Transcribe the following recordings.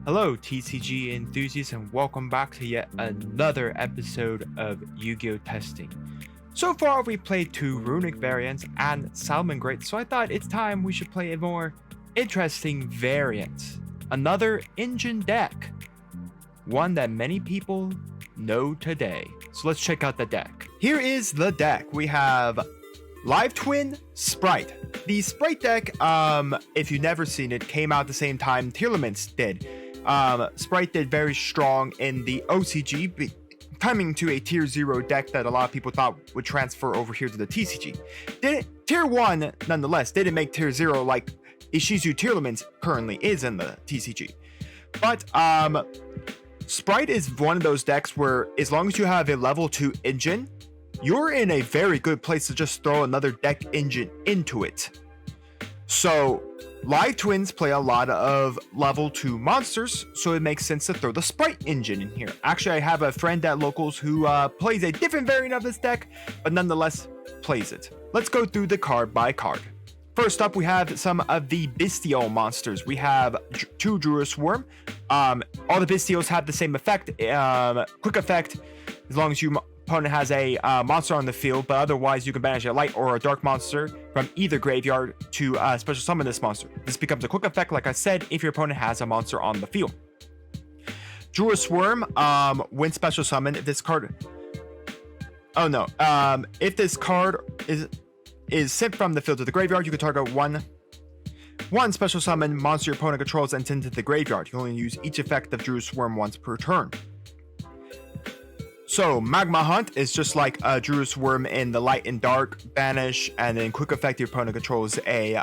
Hello TCG enthusiasts and welcome back to yet another episode of Yu-Gi-Oh! Testing. So far we played 2 runic variants and Salmon Great, so I thought it's time we should play a more interesting variant. Another engine deck. One that many people know today. So let's check out the deck. Here is the deck. We have Live Twin, Spright. The Spright deck, if you've never seen it, came out at the same time Tearlaments did. Spright did very strong in the OCG, coming to a tier 0 deck that a lot of people thought would transfer over here to the TCG. Tier 1, nonetheless, didn't make tier 0 like 𝐒𝐓𝐀𝐃 Tearlaments currently is in the TCG. But Spright is one of those decks where as long as you have a level 2 engine, you're in a very good place to just throw another deck engine into it. So Live Twins play a lot of level 2 monsters, so it makes sense to throw the Spright engine in here. Actually, I have a friend at Locals who plays a different variant of this deck, but nonetheless plays it. Let's go through the card by card. First up, we have some of the Bestial monsters. We have 2 Druid Worm. All the Bestials have the same effect, quick effect, as long as your opponent has a monster on the field, but otherwise you can banish a light or a dark monster from either graveyard to special summon this monster. This becomes a quick effect, like I said, if your opponent has a monster on the field. Druid Worm, when special summon, if this card... Oh no, if this card is sent from the field to the graveyard, you can target one special summon monster your opponent controls and send to the graveyard. You can only use each effect of Druid Worm once per turn. So Magma Hunt is just like a Druid Worm in the light and dark, banish, and then quick effect your opponent controls a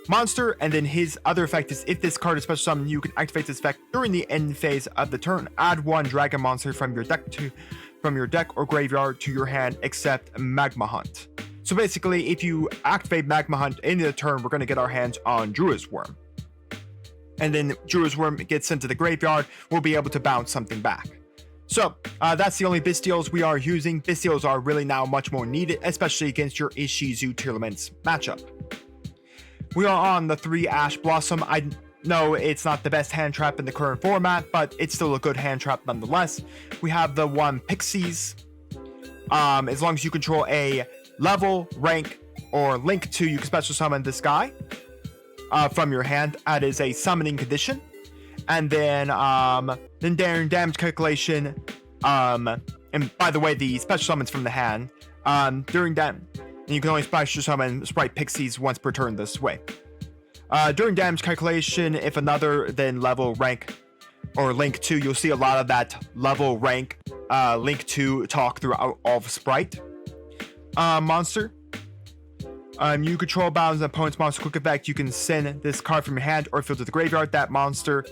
monster, and then his other effect is if this card is special summoned, you can activate this effect during the end phase of the turn. Add 1 dragon monster from your deck or graveyard to your hand, except Magma Hunt. So basically, if you activate Magma Hunt in the turn, we're going to get our hands on Druid Worm. And then Druid Worm gets sent to the graveyard, we'll be able to bounce something back. So, that's the only Bestials we are using. Bestials are really now much more needed, especially against your 𝐒𝐓𝐀𝐃 Tearlaments matchup. We are on the 3 Ash Blossom. I know it's not the best hand trap in the current format, but it's still a good hand trap nonetheless. We have the 1 Pixies. As long as you control a level, rank, or link 2, you can special summon this guy from your hand. That is a summoning condition. And then during damage calculation, and by the way, the special summons from the hand, during that, you can only special summon Spright Pixies once per turn this way. During damage calculation, if another then level, rank, or link 2, you'll see a lot of that level, rank, link 2 talk throughout all of Spright monster. You control bounds an opponent's monster quick effect. You can send this card from your hand or field to the graveyard. That monster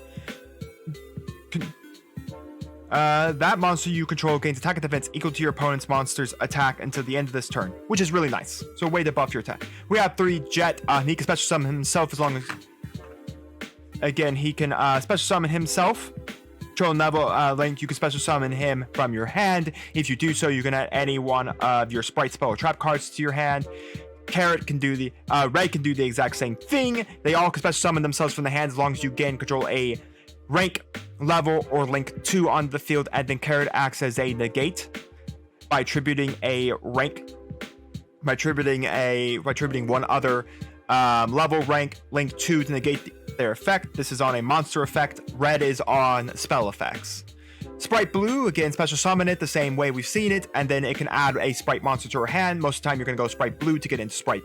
you control gains attack and defense equal to your opponent's monster's attack until the end of this turn, which is really nice. So a way to buff your attack. We have 3 Jet. He can special summon himself as long as... Again, he can special summon himself. Control level link, you can special summon him from your hand. If you do so, you can add any one of your Spright spell or trap cards to your hand. Carrot can do the Red can do the exact same thing. They all can special summon themselves from the hand as long as you gain control a rank, level, or link 2 on the field, and then Carrot acts as a negate by attributing a rank, by attributing one other level, rank, link 2 to negate their effect. This is on a monster effect. Red is on spell effects. Spright Blue, again, special summon it the same way we've seen it, and then it can add a Spright monster to her hand. Most of the time, you're going to go Spright Blue to get into Spright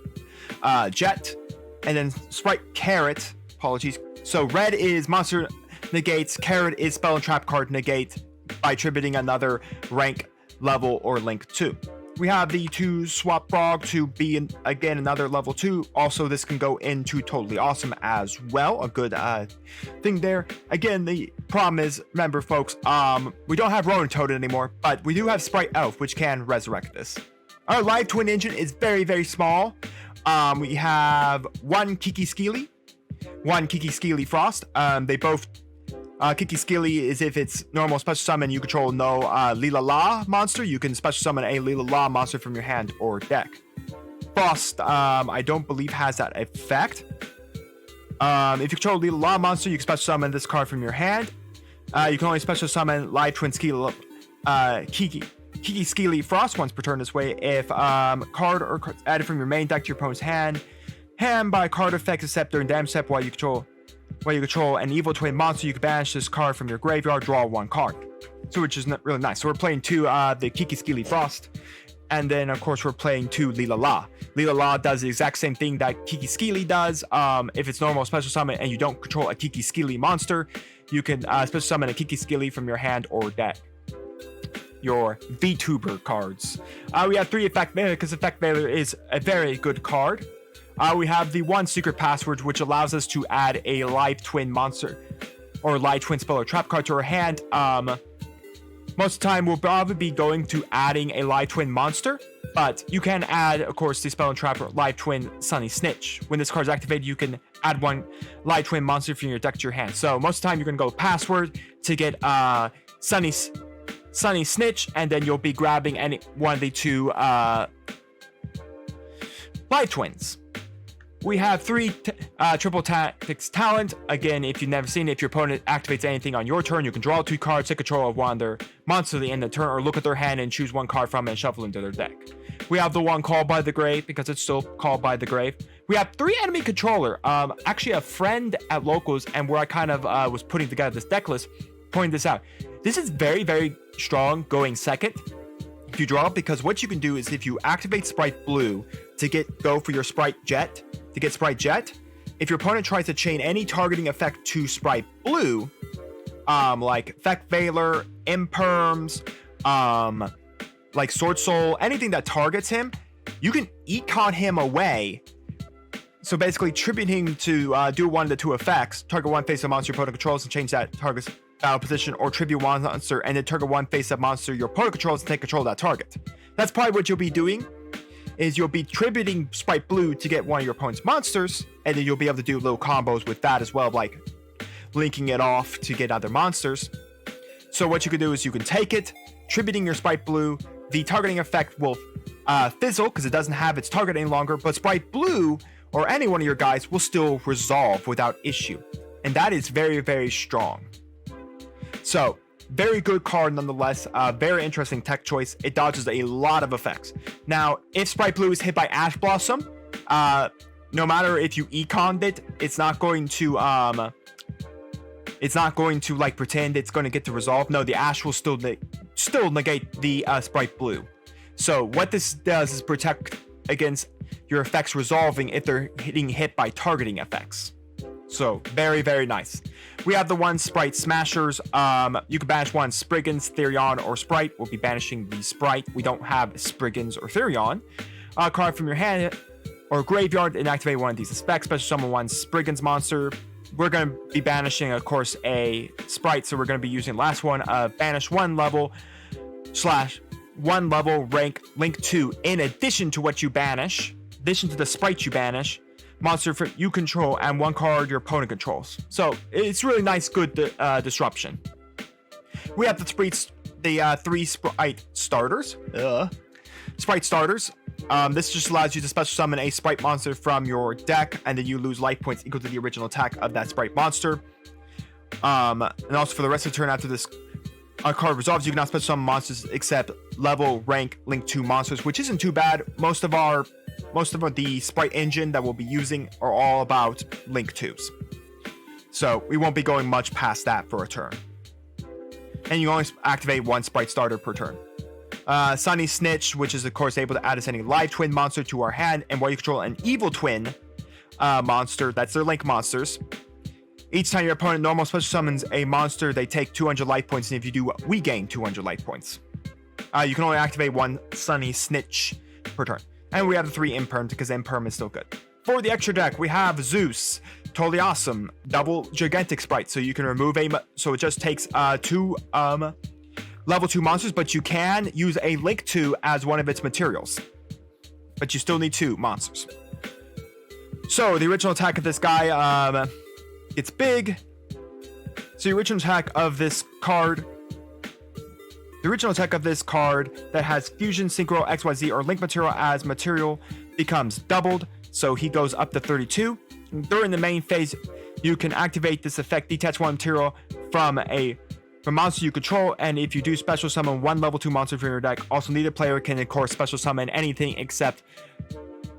Jet, and then Spright Carrot, apologies. So red is monster negates, carrot is spell and trap card negate by attributing another rank, level, or link 2. We have the 2 Swap Frog to be, again, another level 2. Also, this can go into Totally Awesome as well. A good thing there. Again, the problem is, remember, folks, we don't have Ronin Toad anymore, but we do have Spright Elf, which can resurrect this. Our Live Twin engine is very, very small. We have 1 𝐒𝐓𝐀𝐃, 1 𝐒𝐓𝐀𝐃 Frost. They both... 𝐒𝐓𝐀𝐃 is if it's normal special summon, you control no 𝐿𝐿a monster, you can special summon a 𝐿𝐿a monster from your hand or deck. Frost, I don't believe has that effect. If you control a 𝐒𝐓𝐾𝐾 monster, you can special summon this card from your hand. You can only special summon Live Twins 𝐒𝐓𝐾𝐾 Frost once per turn this way. If card or cards added from your main deck to your opponent's hand by card effects except during damage step while you control an evil twin monster, you can banish this card from your graveyard, draw 1 card. So which is really nice. So we're playing 2 the 𝐒𝐒𝐶 Frost. And then, of course, we're playing 2 𝐒𝐓𝐿a. 𝐒𝐓𝐿a does the exact same thing that 𝐒𝐒𝐶 does. If it's normal special summon and you don't control a 𝐒𝐒𝐶 monster, you can special summon a 𝐒𝐒𝐶 from your hand or deck. Your Vtuber cards. We have 3 Effect Veiler because Effect Veiler is a very good card. We have the 1 Secret Password, which allows us to add a Live Twin monster or Live Twin spell or trap card to our hand. Most of the time, we'll probably be going to adding a Live Twin monster, but you can add, of course, the spell and trap or Live Twin Sunny Snitch. When this card is activated, you can add 1 Live Twin monster from your deck to your hand. So most of the time, you're going to go Password to get Sunny Snitch, and then you'll be grabbing any one of the 2 Live Twins. We have 3 Triple Tactics Talent. Again, if you've never seen it, if your opponent activates anything on your turn, you can draw 2 cards, take control of one of their monsters at the end of the turn, or look at their hand and choose 1 card from it and shuffle into their deck. We have the 1 Called by the Grave, because it's still Called by the Grave. We have 3 Enemy Controller. Actually, a friend at Locals, and where I kind of was putting together this deck list, pointed this out. This is very, very strong going second if you draw, because what you can do is if you activate Spright Blue to go for your Spright Jet, if your opponent tries to chain any targeting effect to Spright Blue, like Effect Veiler, Imperms, like Sword Soul, anything that targets him, you can econ him away. So basically tributing to do one of the 2 effects, target 1 face of monster your opponent controls and change that target's battle position, or tribute 1 monster and then target 1 face of monster your opponent controls and take control of that target. That's probably what you'll be doing, is you'll be tributing Spright Blue to get one of your opponent's monsters, and then you'll be able to do little combos with that as well, like linking it off to get other monsters. So what you can do is you can take it, tributing your Spright Blue, the targeting effect will fizzle because it doesn't have its target any longer, but Spright Blue or any one of your guys will still resolve without issue. And that is very, very strong. So, very good card nonetheless. Very interesting tech choice. It dodges a lot of effects. Now, if Spright Blue is hit by Ash Blossom, no matter if you econned it, it's not going to like pretend it's going to get to resolve. No, the Ash will still negate the Spright Blue. So what this does is protect against your effects resolving if they're getting hit by targeting effects. So very, very nice. We have the 1 Spright Smashers. You can banish 1 Spriggans, Therion, or Spright. We'll be banishing the Spright. We don't have Spriggans or Therion. Card from your hand or graveyard and activate 1 of these effects. Special summon 1 Spriggans monster. We're going to be banishing, of course, a Spright. So we're going to be using last one, banish 1 level / 1 level rank link 2 in addition to what you banish, addition to the Spright you banish, monster for you control, and 1 card your opponent controls. So it's really nice, good disruption. We have the 3 Spright starters. Spright starters. This just allows you to special summon a Spright monster from your deck, and then you lose life points equal to the original attack of that Spright monster. And also for the rest of the turn after this card resolves, you cannot special summon monsters except level, rank, link 2 monsters, which isn't too bad. Most of the Spright engine that we'll be using are all about link 2s. So we won't be going much past that for a turn. And you only activate 1 Spright starter per turn. Sunny Snitch, which is of course able to add us any Live Twin monster to our hand, and while you control an Evil Twin monster, that's their link monsters. Each time your opponent normal special summons a monster, they take 200 life points, and if you do, we gain 200 life points. You can only activate 1 Sunny Snitch per turn. And we have the 3 Imperm, because Imperm is still good. For the extra deck, we have Zeus, totally awesome, double gigantic Spright, so you can remove so it just takes 2 level 2 monsters, but you can use a link 2 as one of its materials. But you still need 2 monsters. So the original attack of this guy, it's big. So the original attack of this card that has Fusion, Synchro, XYZ, or Link material as material becomes doubled. so he goes up to 32. During the main phase, you can activate this effect, detach one material from a monster you control, and if you do special summon one level 2 monster from your deck, also neither player can of course special summon anything except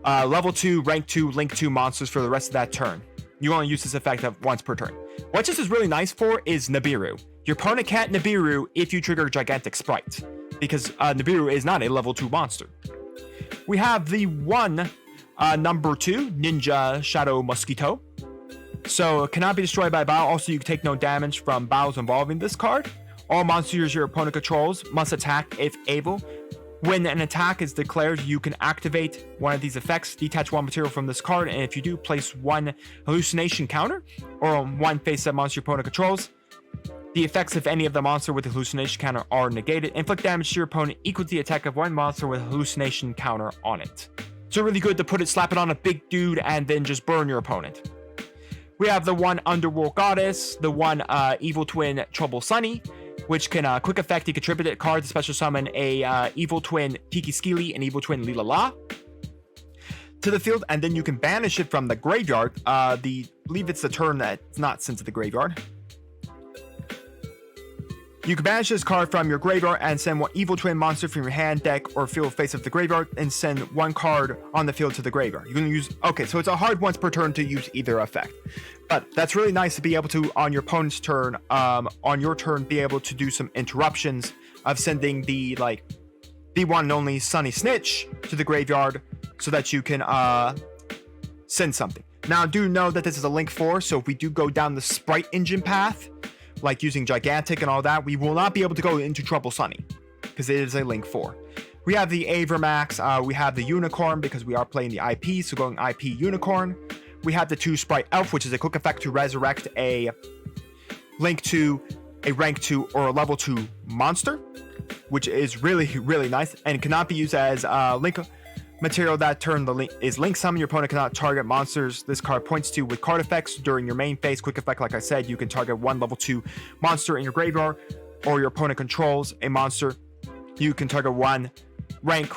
level 2, rank 2, link 2 monsters for the rest of that turn. You only use this effect once per turn. What this is really nice for is Nibiru. Your opponent can't Nibiru if you trigger Gigantic Spright, because Nibiru is not a level 2 monster. We have the number 2 Ninja Shadow Mosquito. So it cannot be destroyed by battle. Also, you can take no damage from battles involving this card. All monsters your opponent controls must attack if able. When an attack is declared, you can activate one of these effects, detach one material from this card, and if you do, place one hallucination counter or one face-up monster your opponent controls. The effects of any of the monster with the hallucination counter are negated. Inflict damage to your opponent equal to the attack of one monster with a hallucination counter on it. So really good to put it, slap it on a big dude, and then just burn your opponent. We have the one Underworld Goddess, the one Evil Twin Trouble Sunny, which can quick effect you contribute a card to special summon a Evil Twin 𝐒𝐿𝐴 and Evil Twin 𝐿𝐿𝐴 to the field, and then you can banish it from the graveyard. I believe it's the turn that's not sent to the graveyard. You can banish this card from your graveyard and send one Evil Twin monster from your hand, deck, or field face of the graveyard, and send one card on the field to the graveyard. You can use, okay, so it's a hard once per turn to use either effect. But that's really nice to be able to, on your opponent's turn, on your turn, be able to do some interruptions of sending the one and only Sunny Snitch to the graveyard so that you can send something. Now, do know that this is a link 4, so if we do go down the Spright engine path, like using Gigantic and all that, we will not be able to go into Trouble Sunny because it is a link 4. We have the Avermax, we have the Unicorn because we are playing the IP, so going IP Unicorn. We have the 2 Spright Elf, which is a quick effect to resurrect a link 2, a rank 2, or a level 2 monster, which is really, really nice and cannot be used as link material that turn. The link summon. Your opponent cannot target monsters this card points to with card effects during your main phase. Quick effect, like I said, you can target one level 2 monster in your graveyard, or your opponent controls a monster. You can target one rank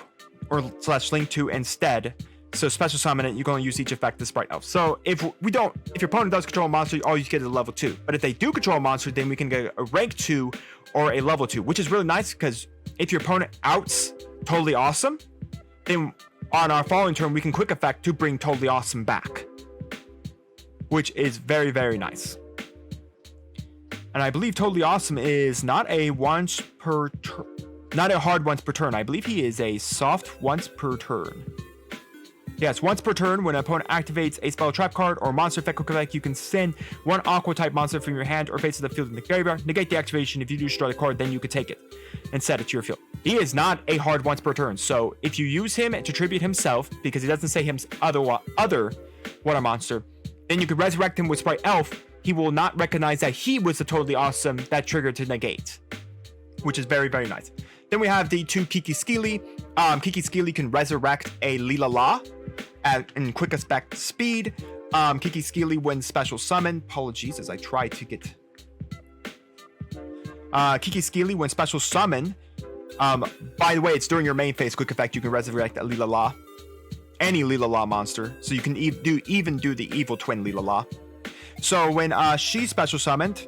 or / link 2 instead. So special summon it, you can only use each effect to Spright Elf. So if your opponent does control a monster, all you get is a level 2. But if they do control a monster, then we can get a rank 2 or a level 2, which is really nice because if your opponent outs Totally Awesome, then on our following turn, we can quick effect to bring Totally Awesome back, which is very, very nice. And I believe Totally Awesome is not a once per turn, not a hard once per turn. I believe he is a soft once per turn. Yes, once per turn, when an opponent activates a spell trap card or monster effect quick effect, you can send one aqua type monster from your hand or face of the field in the graveyard. Negate the activation. If you do destroy the card, then you can take it and set it to your field. He is not a hard once per turn, so if you use him to tribute himself, because he doesn't say him's other water monster, then you can resurrect him with Spright Elf. He will not recognize that he was the Totally Awesome that triggered to negate, which is very, very nice. Then we have the 2 𝐒𝐿𝐴. 𝐒𝐿𝐴 can resurrect a 𝐿𝐿𝐴 in quick effect speed. 𝐒𝐿𝐴 when special summon. Apologies as I try to get. 𝐒𝐿𝐴 when special summon. By the way, it's during your main phase quick effect. You can resurrect a 𝐿𝐿𝐴, any 𝐿𝐿𝐴 monster. So you can even do the Evil Twin 𝐿𝐿𝐴. So when she's special summoned.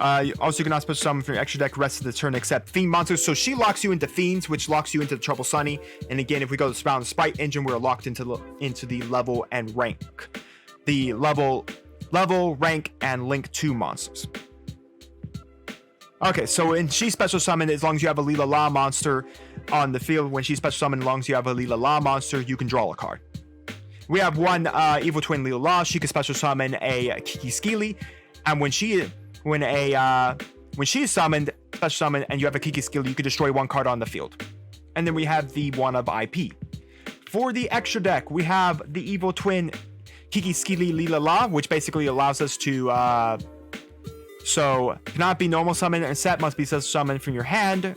Also, you cannot special summon from your extra deck rest of the turn except Fiend monsters. So she locks you into Fiends, which locks you into the Trouble Sunny. And again, if we go to the Spright engine, we're locked into the level and rank. The level, rank, and link 2 monsters. Okay, so when she special summon, as long as you have a 𝐿𝐿𝐴 monster on the field, when she special summon, as long as you have a 𝐿𝐿𝐴 monster, you can draw a card. We have one Evil Twin 𝐿𝐿𝐴. She can special summon a 𝐒𝐒𝐶, and when she is summoned, special summon, and you have a 𝐒𝐒𝐶, you can destroy one card on the field. And then we have the one of IP. For the extra deck, we have the Evil Twin 𝐒𝐒𝐶 𝐿𝐿𝐴, which basically allows us to so cannot be normal summon and set, must be special summon from your hand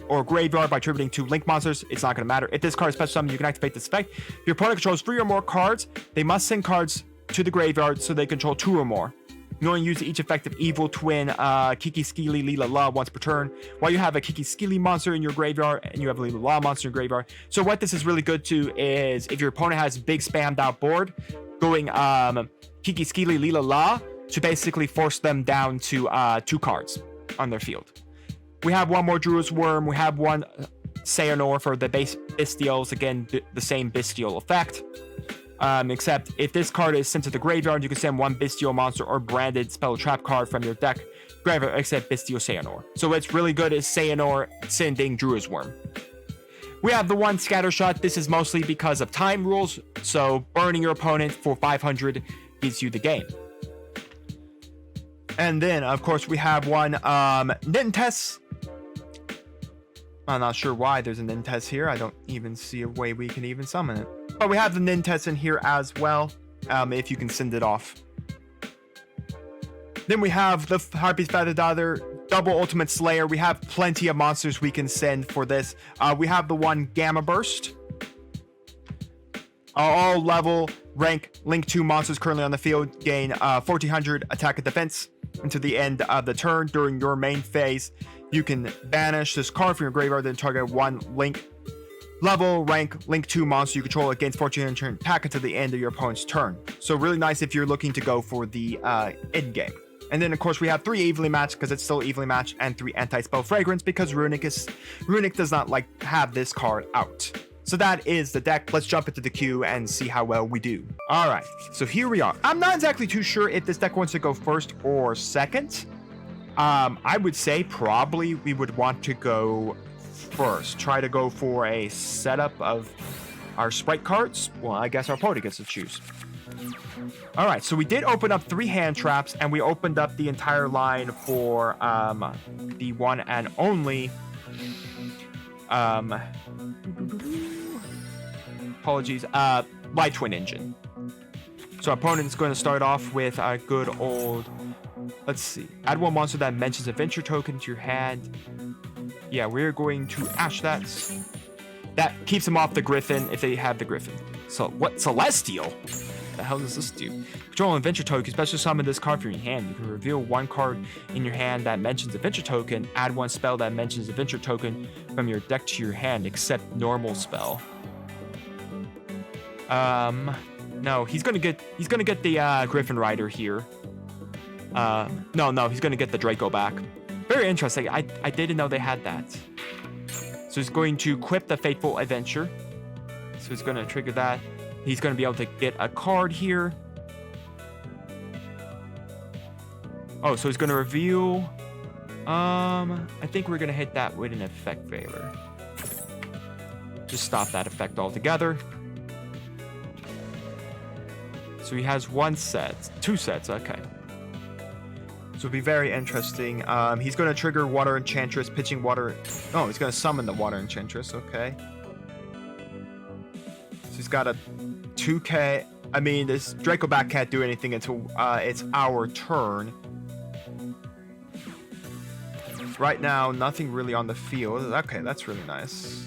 or graveyard by tributing 2 link monsters. It's not going to matter. If this card is special summon, you can activate this effect. If your opponent controls 3 or more cards, they must send cards to the graveyard so they control 2 or more. You only use each effective evil twin 𝐒𝐓𝐀𝐘 𝐒𝐓𝐃 once per turn, while you have a 𝐒𝐓𝐀𝐘 monster in your graveyard and you have a 𝐒𝐓𝐃 monster in your graveyard. So what this is really good to is if your opponent has big spammed out board, going 𝐒𝐓𝐀𝐘 𝐒𝐓𝐃 to basically force them down to 2 cards on their field. We have one more Druid's Worm. We have one Xehanort for the base Bestials. Again, the same Bestial effect. Except if this card is sent to the graveyard, you can send one Bestial monster or branded spell trap card from your deck graveyard except Bestial Xehanort. So what's really good is Xehanort sending Druid's Worm. We have the one Scattershot. This is mostly because of time rules. So burning your opponent for 500 gives you the game. And then, of course, we have one Ninetess. I'm not sure why there's a Ninetess here. I don't even see a way we can even summon it. But we have the Ninetess in here as well, if you can send it off. Then we have the Harpy's Feather Daughter, double Ultimate Slayer. We have plenty of monsters we can send for this. We have the one Gamma Burst. All level, rank, link 2 monsters currently on the field gain 1400 attack and defense until the end of the turn. During your main phase, you can banish this card from your graveyard, then target one link level, rank, link 2 monster you control against 1400 attack until the end of your opponent's turn. So really nice if you're looking to go for the end game. And then of course we have 3 evenly matched because it's still evenly matched, and 3 anti-spell fragrance because Runic does not like have this card out. So that is the deck. Let's jump into the queue and see how well we do. All right, so here we are. I'm not exactly too sure if this deck wants to go first or second. I would say probably we would want to go first. Try to go for a setup of our Spright cards. Well, I guess our opponent gets to choose. All right, so we did open up 3 hand traps, and we opened up the entire line for the one and only apologies, Live Twin Engine. So our opponent's going to start off with a good old, let's see, add 1 monster that mentions Adventure token to your hand. Yeah, we're going to ash that. That keeps them off the Griffin if they have the Griffin. So what, Celestial? What the hell does this do? Control an Adventure token, special summon this card from your hand. You can reveal 1 card in your hand that mentions Adventure token, add 1 spell that mentions Adventure token from your deck to your hand, except normal spell. No, he's gonna get the Griffin Rider here. No, he's gonna get the Draco back. Very interesting. I didn't know they had that. So he's going to equip the Fateful Adventure. So he's gonna trigger that. He's gonna be able to get a card here. Oh, so he's gonna reveal. I think we're gonna hit that with an effect veiler. Just stop that effect altogether. So he has 1 set, 2 sets, okay. So it'll be very interesting. He's going to trigger Water Enchantress, pitching Water. Oh, he's going to summon the Water Enchantress, okay. So he's got a 2k. I mean, this Draco back can't do anything until it's our turn. Right now, nothing really on the field. Okay, that's really nice.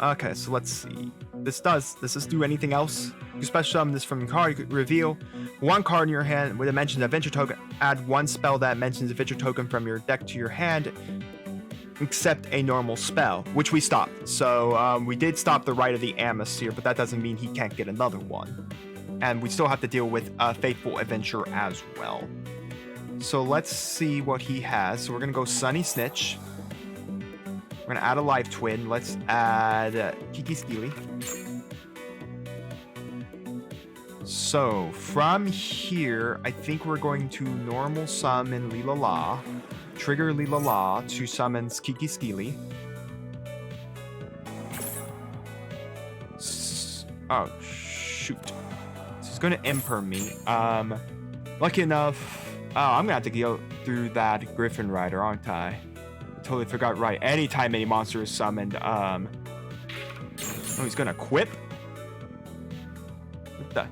Okay, so let's see. Does this do anything else? You special summon this from your card. You could reveal 1 card in your hand with a mentioned Adventure token. Add 1 spell that mentions Adventure token from your deck to your hand, except a normal spell, which we stopped. So we did stop the Rite of the Amos here, but that doesn't mean he can't get another one. And we still have to deal with Fateful Adventure as well. So let's see what he has. So we're gonna go Sunny Snitch. We're gonna add a Live Twin. Let's add 𝐒𝐓𝐀𝐘. So from here, I think we're going to normal summon 𝐿𝐿𝐼, trigger 𝐿𝐿𝐼 to summon 𝐒𝐒𝐃𝐘. Oh shoot! So he's gonna imper me. Lucky enough. Oh, I'm gonna have to go through that Griffin Rider, aren't I? Totally forgot. Right. Anytime any monster is summoned, oh, he's gonna equip. What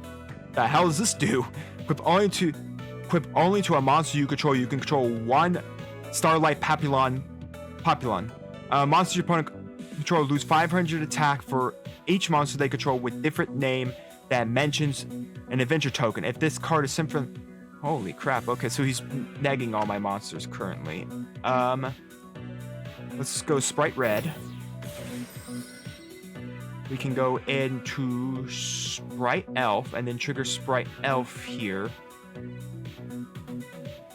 the hell does this do? Equip only to a monster you control. You can control 1 Starlight Papillon. Monster your opponent control lose 500 attack for each monster they control with different name that mentions an Adventure token. If this card is sent from Holy crap. Okay, so he's negging all my monsters currently. Let's go Spright Red. We can go into Spright Elf and then trigger Spright Elf here.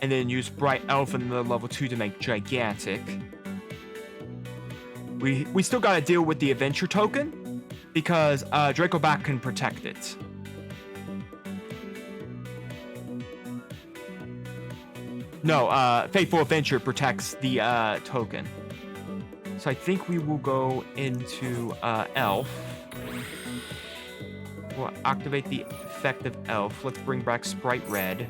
And then use Spright Elf in the level 2 to make Gigantic. We still gotta deal with the Adventure token because Dracoback can protect it. No, Fateful Adventure protects the token. So I think we will go into Elf. We'll activate the effect of Elf. Let's bring back Spright Red.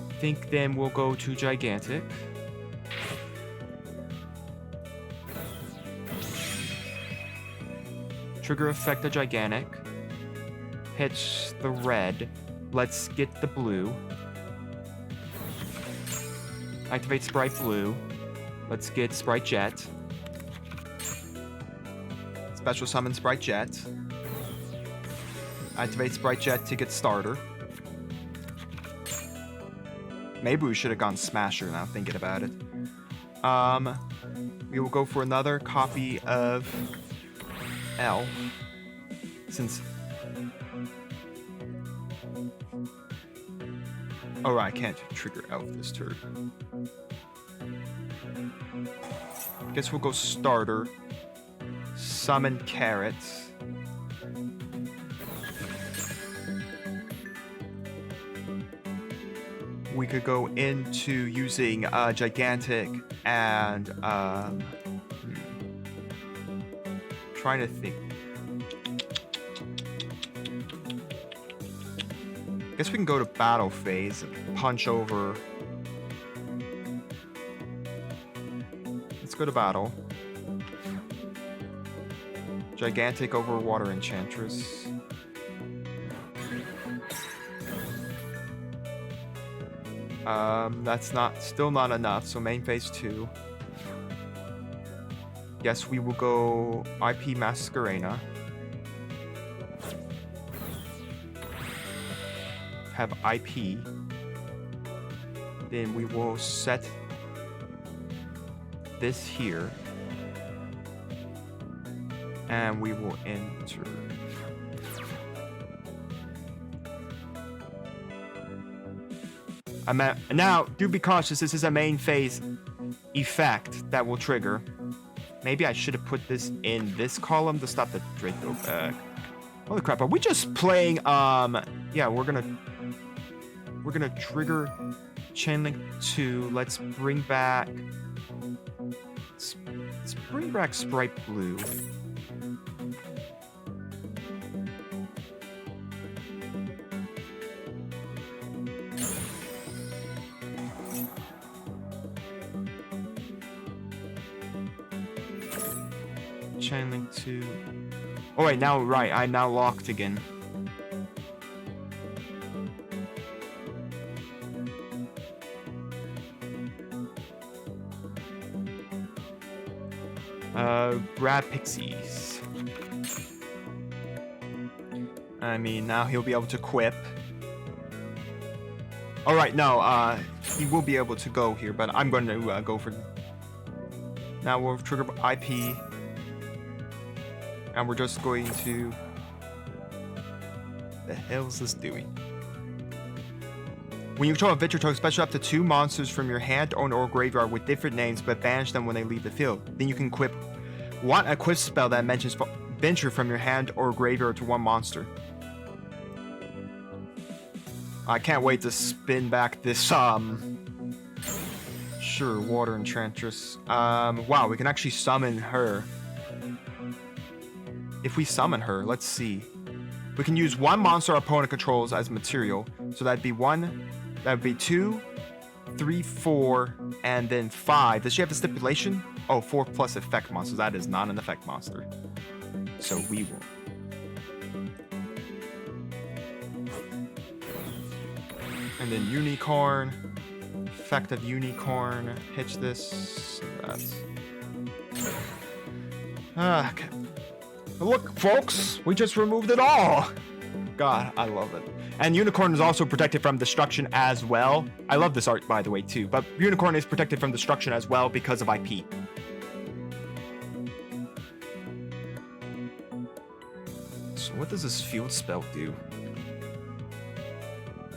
I think then we'll go to Gigantic. Trigger effect of Gigantic. Hits the red. Let's get the blue. Activate Spright Blue. Let's get Spright Jet. Special summon Spright Jet. Activate Spright Jet to get starter. Maybe we should have gone Smasher now thinking about it. We will go for another copy of Elf. Since... Oh, I can't trigger Elf this turn. Guess we'll go starter. Summon Carrots. We could go into using Gigantic and trying to think. Guess we can go to battle phase and punch over. Let's go to battle. Gigantic over Water Enchantress. That's still not enough, so main phase 2. Yes, we will go IP Masquerena. Have IP. Then we will set this here. And we will enter. Now, do be cautious. This is a main phase effect that will trigger. Maybe I should have put this in this column to stop the Draco back. Holy crap! Are we just playing? Yeah, we're gonna trigger Chainlink 2. Let's bring back. Let's bring back Spright Blue. Chainlink 2. Oh wait, now right, I'm now locked again. Grab Pixies. I mean, now he'll be able to quip. Alright, no, he will be able to go here, but I'm going to go for... Now we'll trigger IP. And we're just going to... The hell is this doing? When you control a Vtuber token, special up to 2 monsters from your hand, own, or graveyard with different names, but banish them when they leave the field. Then you can equip one equip spell that mentions venture from your hand or graveyard to 1 monster. I can't wait to spin back this sure, Water Enchantress. Wow, we can actually summon her. If we summon her, let's see. We can use 1 monster our opponent controls as material. So that'd be 1, that would be 2, 3, 4, and then 5. Does she have a stipulation? Oh, 4 plus effect monsters. That is not an effect monster. So we will. And then Unicorn. Effect of Unicorn. Hitch this. That's... Okay. Look, folks, we just removed it all. God, I love it. And Unicorn is also protected from destruction as well. I love this art, by the way, too. But Unicorn is protected from destruction as well because of IP. So what does this field spell do?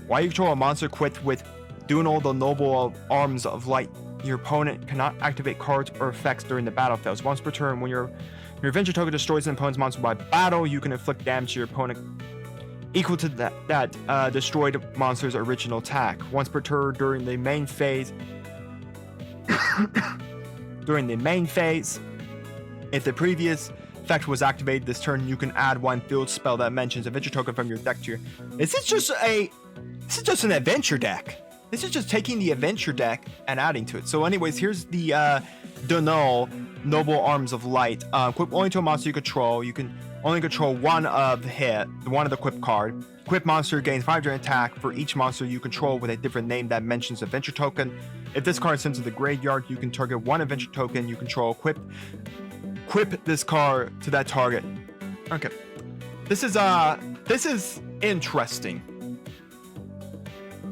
While you control a monster equipped with doing all the noble arms of light, your opponent cannot activate cards or effects during the battle phase. Once per turn, when your adventure token destroys an opponent's monster by battle, you can inflict damage to your opponent equal to that destroyed monster's original attack. Once per turn during the main phase. If the previous effect was activated this turn, you can add one field spell that mentions adventure token from your deck to your. This is just an adventure deck. This is just taking the adventure deck and adding to it. So anyways, here's the Dunal Noble Arms of Light. Equip only to a monster you control. You can only control one of the equip card. Equip monster gains 5 during attack for each monster you control with a different name that mentions adventure token. If this card is sent to the graveyard, you can target one adventure token you control. Equip this card to that target. Okay. This is interesting.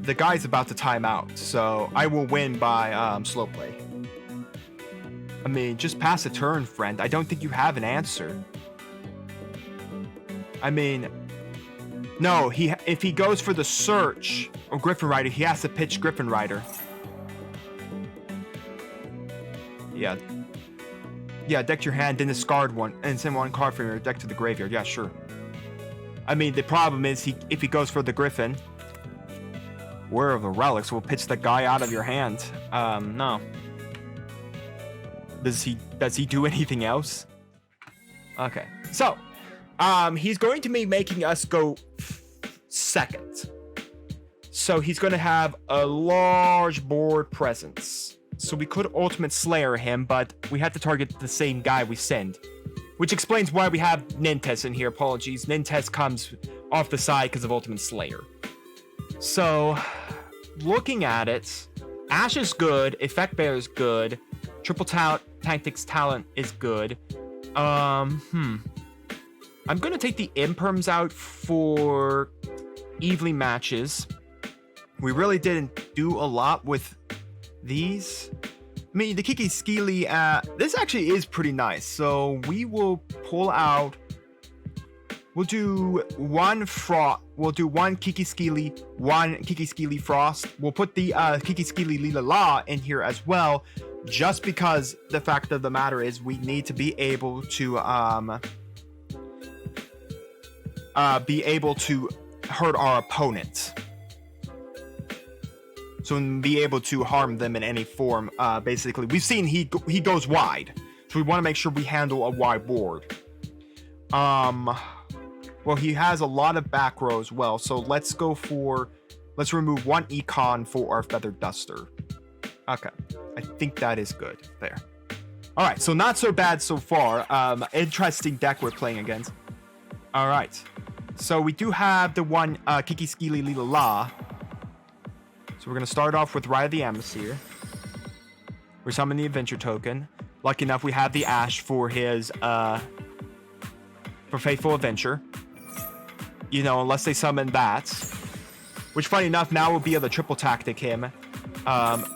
The guy's about to time out, so I will win by slow play. I mean, just pass a turn, friend. I don't think you have an answer. I mean, no, if he goes for the search or Griffin Rider, he has to pitch Griffin Rider. Yeah. Yeah, deck your hand, then discard one, and send one card from your deck to the graveyard. Yeah, sure. I mean, the problem is if he goes for the Griffin, Where of the Relics will pitch the guy out of your hand. No. Does he do anything else? Okay. So, he's going to be making us go second. So he's going to have a large board presence. So we could Ultimate Slayer him, but we had to target the same guy we send. Which explains why we have Nintes in here. Apologies. Nintes comes off the side because of Ultimate Slayer. So, looking at it, Ash is good, Effect Bear is good, Triple Tactics Talent is good. I'm gonna take the Imperms out for evenly matches. We really didn't do a lot with these. I mean, the 𝐒𝐑𝐘𝐒, this actually is pretty nice. So we will pull out. We'll do one 𝐒𝐒𝐘𝐒, one 𝐒𝐒𝐘𝐒 Frost. We'll put the 𝐒𝐒𝐘𝐒 Lila La in here as well, just because the fact of the matter is we need to be able to hurt our opponent. So be able to harm them in any form. Basically, we've seen he goes wide, so we want to make sure we handle a wide board. Well, he has a lot of back row as well, so let's remove one econ for our Feathered Duster. Okay, I think that is good there. All right, so not so bad so far. Interesting deck we're playing against. All right, so we do have the one 𝐒𝐒𝐘𝐒 Lila La. So we're gonna start off with Ride of the Atmosphere. We're summoning the Adventure Token. Lucky enough, we have the Ash for his for Faithful Adventure. You know, unless they summon that. Which, funny enough, now we'll be able to triple tactic him.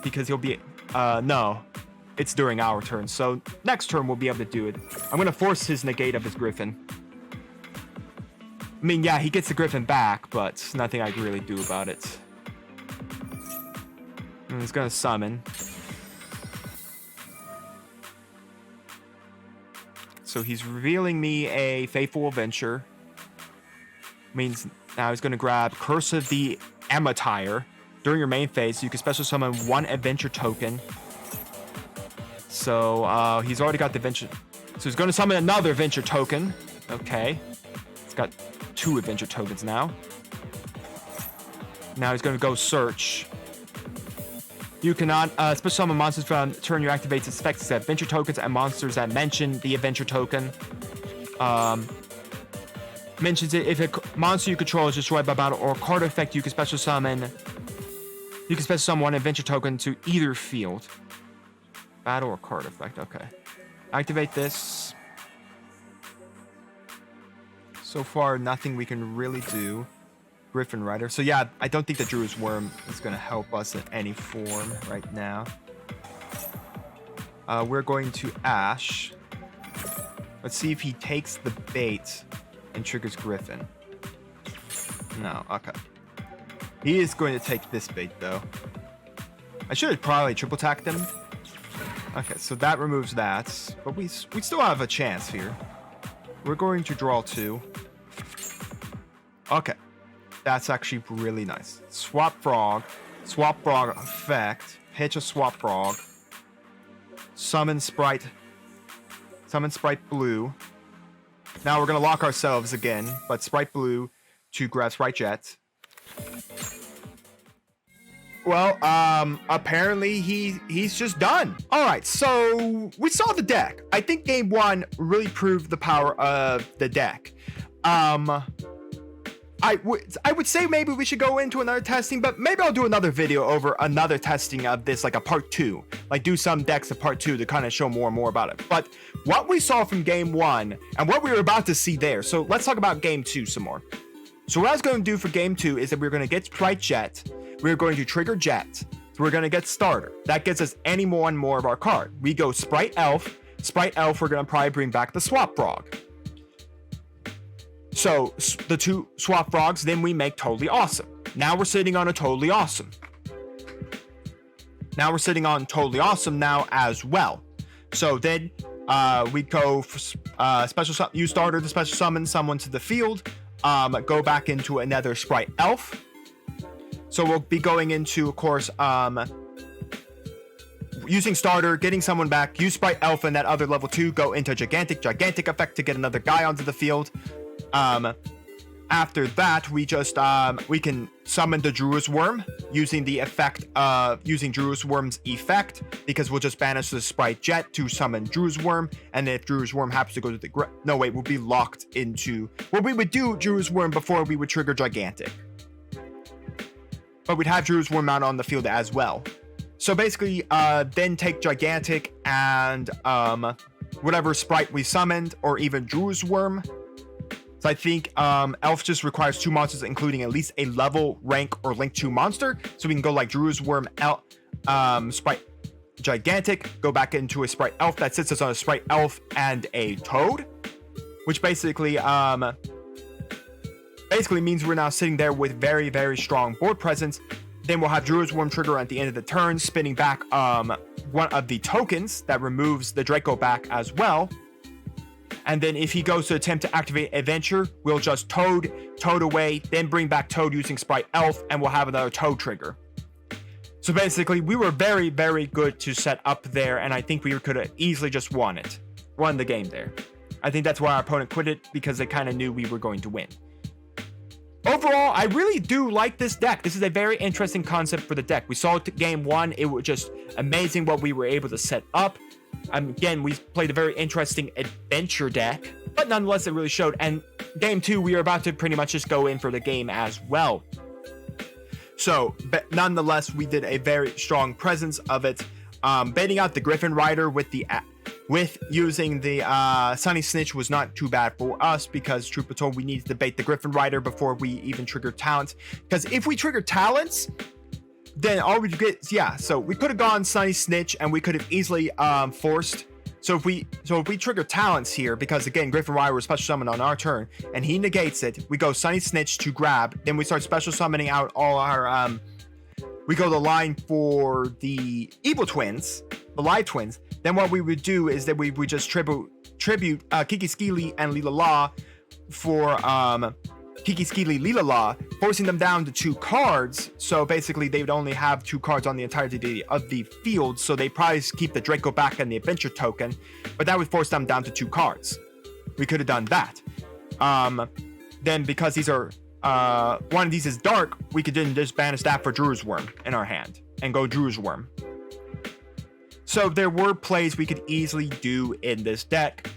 Because he'll be... no. It's during our turn. So, next turn we'll be able to do it. I'm going to force his negate of his Griffin. I mean, yeah, he gets the Griffin back, but nothing I can really do about it. And he's going to summon. So he's revealing me a Faithful Adventure. Means now he's going to grab Curse of the Amatire. During your main phase, you can special summon one adventure token. So he's already got the adventure. So he's going to summon another adventure token. Okay. He's got 2 adventure tokens now. Now he's going to go search. You cannot special summon monsters from turn you activate its effects as adventure tokens and monsters that mention the adventure token. Mentions it if a monster you control is destroyed by battle or card effect, you can special summon one adventure token to either field. Battle or card effect, okay. Activate this. So far, nothing we can really do. Griffin Rider. So yeah, I don't think the Druid's Worm is going to help us in any form right now. We're going to Ash. Let's see if he takes the bait and triggers Griffin. No, okay. He is going to take this bait, though. I should have probably triple tacked him. Okay, so that removes that. But we still have a chance here. We're going to draw 2. Okay. That's actually really nice. Swap Frog effect. Pitch a Swap Frog. Summon Spright Blue. Now we're going to lock ourselves again, but Spright Blue to grab Spright Jet. Well, apparently he's just done. All right, so we saw the deck. I think game 1 really proved the power of the deck. I would say maybe we should go into another testing, but maybe I'll do another video over another testing of this, like a part 2. Like do some decks of part 2 to kind of show more and more about it. But what we saw from game 1 and what we were about to see there. So let's talk about game 2 some more. So what I was going to do for game 2 is that we're going to get Spright Jet. We're going to trigger Jet. So we're going to get Starter. That gets us any more of our card. We go Spright Elf. Spright Elf, we're going to probably bring back the Swap Frog. So the 2 Swap Frogs, then we make Totally Awesome. Now we're sitting on a Totally Awesome. Now we're sitting on Totally Awesome now as well. So then we go for use Starter to special summon someone to the field. Go back into another Spright Elf. So we'll be going into, of course, using Starter, getting someone back, use Spright Elf and that other level 2, go into Gigantic effect to get another guy onto the field. After that, we just we can summon the Druid's Worm using the effect using Druid's Worm's effect, because we'll just banish the Spright Jet to summon Druid's Worm, and if Druid's Worm happens to go to the we'll be locked into we would do Druid's Worm before we would trigger Gigantic. But we'd have Druid's Worm out on the field as well. So basically, then take Gigantic and whatever Sprite we summoned, or even Druid's Worm. So I think Elf just requires 2 monsters, including at least a level, rank, or link 2 monster. So we can go like Druid's Worm, Spright Gigantic, go back into a Spright Elf that sits us on a Spright Elf and a Toad, which basically means we're now sitting there with very, very strong board presence. Then we'll have Druid's Worm trigger at the end of the turn, spinning back one of the tokens that removes the Draco back as well. And then if he goes to attempt to activate Adventure, we'll just Toad away, then bring back Toad using Spright Elf, and we'll have another Toad trigger. So basically, we were very, very good to set up there, and I think we could have easily just won the game there. I think that's why our opponent quit it, because they kind of knew we were going to win. Overall, I really do like this deck. This is a very interesting concept for the deck. We saw it game 1. It was just amazing what we were able to set up. Again, we played a very interesting adventure deck, but nonetheless, it really showed. And game 2, we are about to pretty much just go in for the game as well. So, but nonetheless, we did a very strong presence of it. Baiting out the Griffin Rider with using the Sunny Snitch was not too bad for us, because truth be told, we needed to bait the Griffin Rider before we even triggered talents. Because if we trigger talents, then all we get, so we could have gone Sunny Snitch and we could have easily forced. So if we trigger talents here, because again, Griffin Rider was special summoned on our turn and he negates it, we go Sunny Snitch to grab, then we start special summoning out all our we go the line for the Evil Twins, the Live Twins. Then what we would do is that we would just tribute 𝐒𝐒𝐊𝐿 and 𝐿𝐿𝐿 for 𝐒𝐒𝐊𝐿, 𝐿𝐿𝐿, forcing them down to 2 cards. So basically, they would only have 2 cards on the entirety of the field. So they probably keep the Draco back and the Adventure token, but that would force them down to 2 cards. We could have done that. Then because these are one of these is dark, we could then just banish that for Druid's Worm in our hand and go Druid's Worm. So there were plays we could easily do in this deck.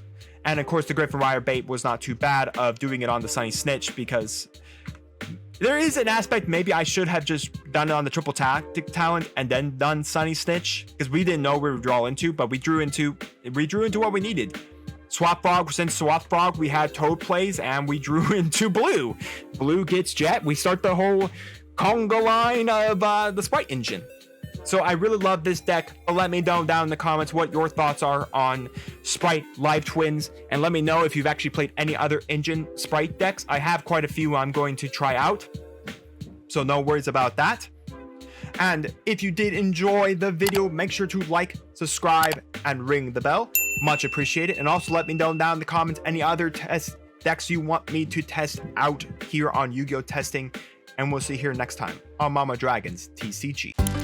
And of course, the Griffin Rider bait was not too bad of doing it on the Sunny Snitch, because there is an aspect maybe I should have just done it on the triple tactic talent and then done Sunny Snitch, because we didn't know where we would draw into, but we drew into what we needed. Swap Frog, since Swap Frog, we had Toad plays, and we drew into blue. Blue gets Jet. We start the whole conga line of the Spright engine. So I really love this deck, but let me know down in the comments what your thoughts are on Spright Live Twins, and let me know if you've actually played any other engine Spright decks. I have quite a few I'm going to try out, so no worries about that. And if you did enjoy the video, make sure to like, subscribe, and ring the bell. Much appreciated. And also let me know down in the comments any other test decks you want me to test out here on Yu-Gi-Oh! Testing. And we'll see you here next time on Mama Dragon's TCG.